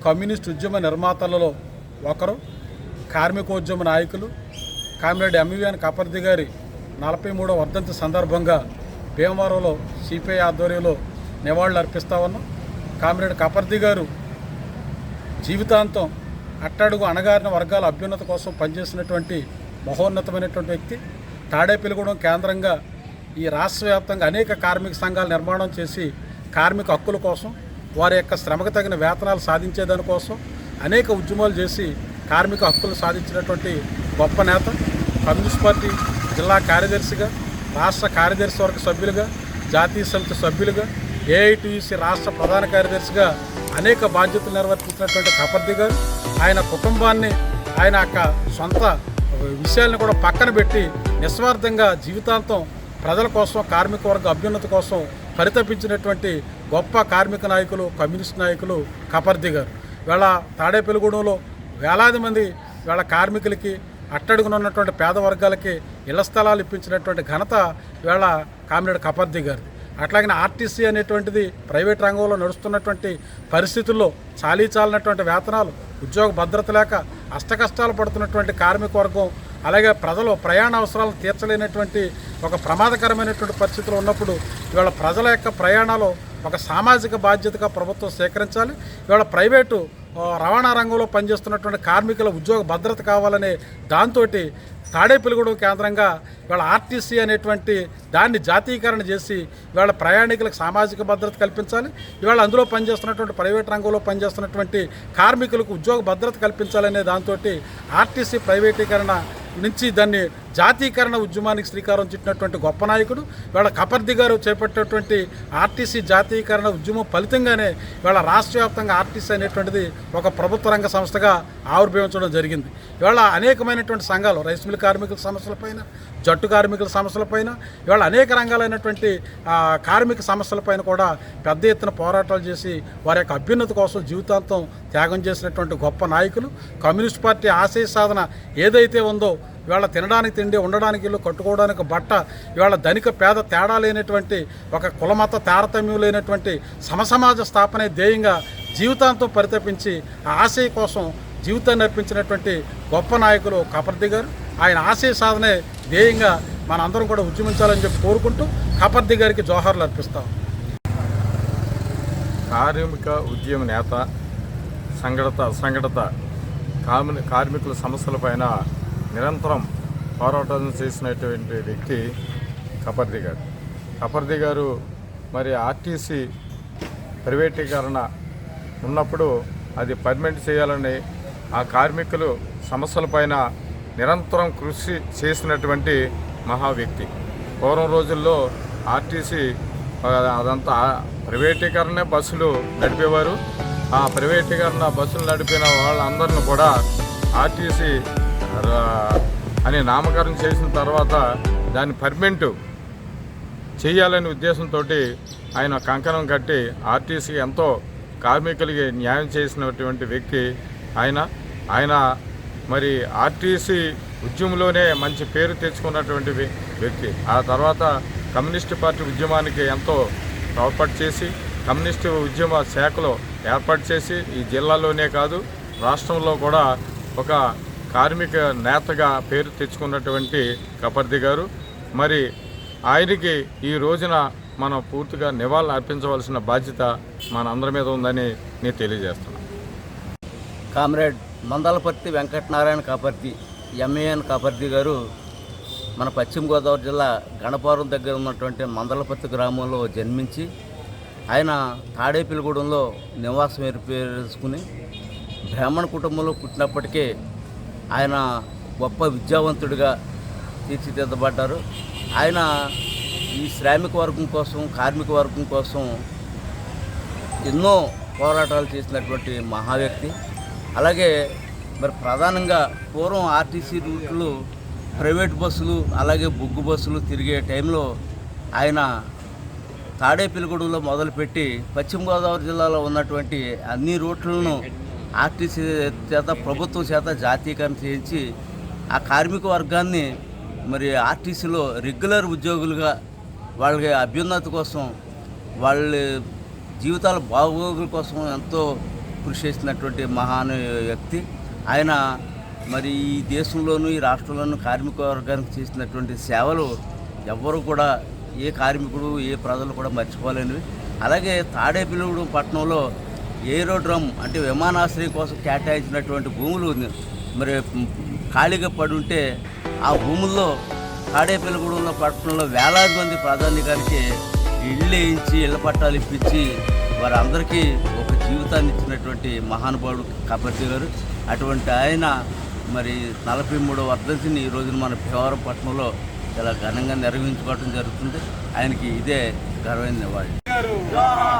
Communist ఉద్యమ నిర్మాతలలో ఒకరు, కార్మికోద్యమ నాయకులు. కామ్రేడ్ ఎంవిఎన్ కాపర్ది గారి 43వ వర్ధంతి సందర్భంగా భీమవరంలో సిపిఐ ఆధ్వర్యంలో నివాళులు అర్పిస్తా ఉన్నాం. కామ్రేడ్ కాపర్ది గారు జీవితాంతం అట్టడుగు అణగారిన వర్గాల అభ్యున్నతి కోసం పనిచేసినటువంటి మహోన్నతమైనటువంటి వ్యక్తి. తాడేపల్లిగూడెం కేంద్రంగా ఈ రాష్ట్ర వ్యాప్తంగా అనేక కార్మిక సంఘాలు నిర్మాణం చేసి కార్మిక హక్కుల కోసం, వారి యొక్క శ్రమకు తగిన వేతనాలు సాధించేదానికోసం అనేక ఉద్యమాలు చేసి కార్మిక హక్కులు సాధించినటువంటి గొప్ప నేత. కమ్యూనిస్ట్ పార్టీ జిల్లా కార్యదర్శిగా, రాష్ట్ర కార్యదర్శి వర్గ సభ్యులుగా, జాతీయ సమితి సభ్యులుగా, ఏఐటీయూసీ రాష్ట్ర ప్రధాన కార్యదర్శిగా అనేక బాధ్యతలు నిర్వర్తించినటువంటి కాపర్ది గారు ఆయన కుటుంబాన్ని, ఆయన యొక్క సొంత విషయాలను కూడా పక్కన పెట్టి నిస్వార్థంగా జీవితాంతం ప్రజల కోసం, కార్మిక వర్గ అభ్యున్నతి కోసం పరితపించినటువంటి గొప్ప కార్మిక నాయకులు, కమ్యూనిస్ట్ నాయకులు కాపర్ది గారు. ఇవాళ తాడేపల్లిగూడెంలో వేలాది మంది ఇవాళ కార్మికులకి, అట్టడుగున ఉన్నటువంటి పేద వర్గాలకి ఇళ్ల స్థలాలు ఇప్పించినటువంటి ఘనత ఇవాళ కామ్రేడ్ కాపర్ది గారు. అట్లాగే ఆర్టీసీ అనేటువంటిది ప్రైవేట్ రంగంలో నడుస్తున్నటువంటి పరిస్థితుల్లో చాలీచాలన్నటువంటి వేతనాలు, ఉద్యోగ భద్రత లేక అష్టకష్టాలు పడుతున్నటువంటి కార్మిక వర్గం, అలాగే ప్రజలు ప్రయాణ అవసరాలను తీర్చలేనటువంటి ఒక ప్రమాదకరమైనటువంటి పరిస్థితులు ఉన్నప్పుడు ఇవాళ ప్రజల యొక్క ప్రయాణాలు ఒక సామాజిక బాధ్యతగా ప్రభుత్వం స్వీకరించాలి. ఇవాళ ప్రైవేటు రవాణా రంగంలో పనిచేస్తున్నటువంటి కార్మికుల ఉద్యోగ భద్రత కావాలనే దాంతో తాడేపల్లిగూడెం కేంద్రంగా ఇవాళ ఆర్టీసీ అనేటువంటి దాన్ని జాతీయకరణ చేసి ఇవాళ ప్రయాణికులకు సామాజిక భద్రత కల్పించాలి. ఇవాళ అందులో పనిచేస్తున్నటువంటి ప్రైవేట్ రంగంలో పనిచేస్తున్నటువంటి కార్మికులకు ఉద్యోగ భద్రత కల్పించాలనే దాంతో ఆర్టీసీ ప్రైవేటీకరణ నుంచి దాన్ని జాతీయకరణ ఉద్యమానికి శ్రీకారం చుట్టినటువంటి గొప్ప నాయకుడు. ఇవాళ కాపర్ది గారు చేపట్టినటువంటి ఆర్టీసీ జాతీయకరణ ఉద్యమం ఫలితంగానే ఇవాళ రాష్ట్ర వ్యాప్తంగా ఆర్టీసీ అనేటువంటిది ఒక ప్రభుత్వ రంగ సంస్థగా ఆవిర్భవించడం జరిగింది. ఇవాళ అనేకమైనటువంటి సంఘాలు రైస్ మిల్ కార్మికుల సమస్యలపైన, జట్టు కార్మికుల సమస్యలపైన, ఇవాళ అనేక రంగాలైనటువంటి కార్మిక సమస్యలపైన కూడా పెద్ద ఎత్తున పోరాటాలు చేసి వారి యొక్క అభ్యున్నతి కోసం జీవితాంతం త్యాగం చేసినటువంటి గొప్ప నాయకులు. కమ్యూనిస్ట్ పార్టీ ఆశయ సాధన ఏదైతే ఉందో, ఇవాళ తినడానికి తిండి, ఉండడానికి ఇల్లు, కట్టుకోవడానికి బట్ట, ఇవాళ ధనిక పేద తేడా లేనటువంటి ఒక కులమత తారతమ్యం లేనటువంటి సమసమాజ స్థాపనే ధ్యేయంగా జీవితాంతం పరితపించి ఆ ఆశయ కోసం జీవితాన్ని అర్పించినటువంటి గొప్ప నాయకులు కాపర్ది గారు. ఆయన ఆశయ సాధనే ధ్యేయంగా మనందరం కూడా ఉద్యమించాలని చెప్పి కోరుకుంటూ కాపర్ది గారికి జోహార్లు అర్పిస్తాం. కార్మిక ఉద్యమ నేత, అసంఘటిత కార్మికుల సమస్యలపైన నిరంతరం పోరాటం చేసినటువంటి వ్యక్తి కాపర్ది గారు. కాపర్ది గారు మరి ఆర్టీసీ ప్రైవేటీకరణ ఉన్నప్పుడు అది పర్మనెంట్ చేయాలని ఆ కార్మికులు సమస్యలపైన నిరంతరం కృషి చేసినటువంటి మహా వ్యక్తి. పూర్వం రోజుల్లో ఆర్టీసీ అదంతా ప్రైవేటీకరణ బస్సులు నడిపేవారు. ఆ ప్రైవేటీకరణ బస్సులు నడిపిన వాళ్ళందరిని కూడా ఆర్టీసీ అని నామకరణం చేసిన తర్వాత దాన్ని పర్మనెంట్ చేయాలనే ఉద్దేశంతో ఆయన కంకణం కట్టి ఆర్టీసీ ఎంతో కార్మికులకి న్యాయం చేసినటువంటి వ్యక్తి ఆయన మరి ఆర్టీసీ ఉద్యమంలోనే మంచి పేరు తెచ్చుకున్నటువంటి వ్యక్తి. ఆ తర్వాత కమ్యూనిస్ట్ పార్టీ ఉద్యమానికి ఎంతో తోడ్పాటు చేసి కమ్యూనిస్టు ఉద్యమ శాఖలో ఏర్పాటు చేసి ఈ జిల్లాలోనే కాదు రాష్ట్రంలో కూడా ఒక కార్మిక నేతగా పేరు తెచ్చుకున్నటువంటి కాపర్ది గారు. మరి ఆయనకి ఈ రోజున మనం పూర్తిగా నివాళులు అర్పించవలసిన బాధ్యత మన అందరి మీద ఉందని నేను తెలియజేస్తున్నాను. కామ్రేడ్ మందలపర్తి వెంకటనారాయణ కాపర్ది, ఎంఏఎన్ కాపర్ది గారు మన పశ్చిమ గోదావరి జిల్లా గణపవరం దగ్గర ఉన్నటువంటి మందలపర్తి గ్రామంలో జన్మించి ఆయన తాడేపల్లిగూడెంలో నివాసం ఏర్పేసుకుని బ్రాహ్మణ కుటుంబంలో పుట్టినప్పటికీ ఆయన గొప్ప విద్యావంతుడిగా తీర్చిదిద్దబడ్డారు. ఆయన ఈ శ్రామిక వర్గం కోసం, కార్మిక వర్గం కోసం ఎన్నో పోరాటాలు చేసినటువంటి మహా వ్యక్తి. అలాగే మరి ప్రధానంగా పూర్వం ఆర్టీసీ రూట్లు ప్రైవేట్ బస్సులు అలాగే బొగ్గు బస్సులు తిరిగే టైంలో ఆయన తాడేపల్లిగూడెంలో మొదలుపెట్టి పశ్చిమ గోదావరి జిల్లాలో ఉన్నటువంటి అన్ని రూట్లను ఆర్టీసీ చేత, ప్రభుత్వం చేత జాతీయకరణ చేయించి ఆ కార్మిక వర్గాన్ని మరి ఆర్టీసీలో రెగ్యులర్ ఉద్యోగులుగా వాళ్ళకి అభ్యున్నతి కోసం, వాళ్ళ జీవితాల బాగోగుల కోసం ఎంతో కృషి చేసినటువంటి మహాన్ వ్యక్తి ఆయన. మరి ఈ దేశంలోనూ ఈ రాష్ట్రంలోనూ కార్మిక వర్గానికి చేసినటువంటి సేవలు ఎవ్వరూ కూడా, ఏ కార్మికుడు ఏ ప్రజలు కూడా మర్చిపోలేనివి. అలాగే తాడేపల్లిగూడెం పట్టణంలో ఏరోడ్రమ్ అంటే విమానాశ్రయం కోసం కేటాయించినటువంటి భూములు మరి ఖాళీగా పడి ఉంటే ఆ భూముల్లో తాడేపల్లిగూడెంలో పట్టణంలో వేలాది మంది ప్రధానికారికి ఇళ్ళు వేయించి ఇళ్ల పట్టాలు ఇప్పించి వారందరికీ ఒక జీవితాన్ని ఇచ్చినటువంటి మహానుభావుడు కపర్తి గారు. అటువంటి ఆయన మరి 43వ వర్ధంతిని ఈ రోజున మన భీమవరం పట్టణంలో చాలా ఘనంగా నిర్వహించుకోవడం జరుగుతుంది. ఆయనకి ఇదే ఘనమైన నివాళి.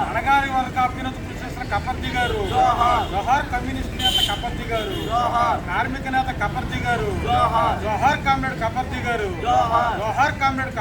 అణగారి వర్గాభ్యున్నత కృషి చేసిన కపర్తి గారు, జోహార్ కమ్యూనిస్ట్ నేత కపర్తి గారు, కార్మిక నేత కపర్తి గారు, జోహార్ కామ్రేడ్ కపర్తి గారు, జోహార్ కామ్రేడ్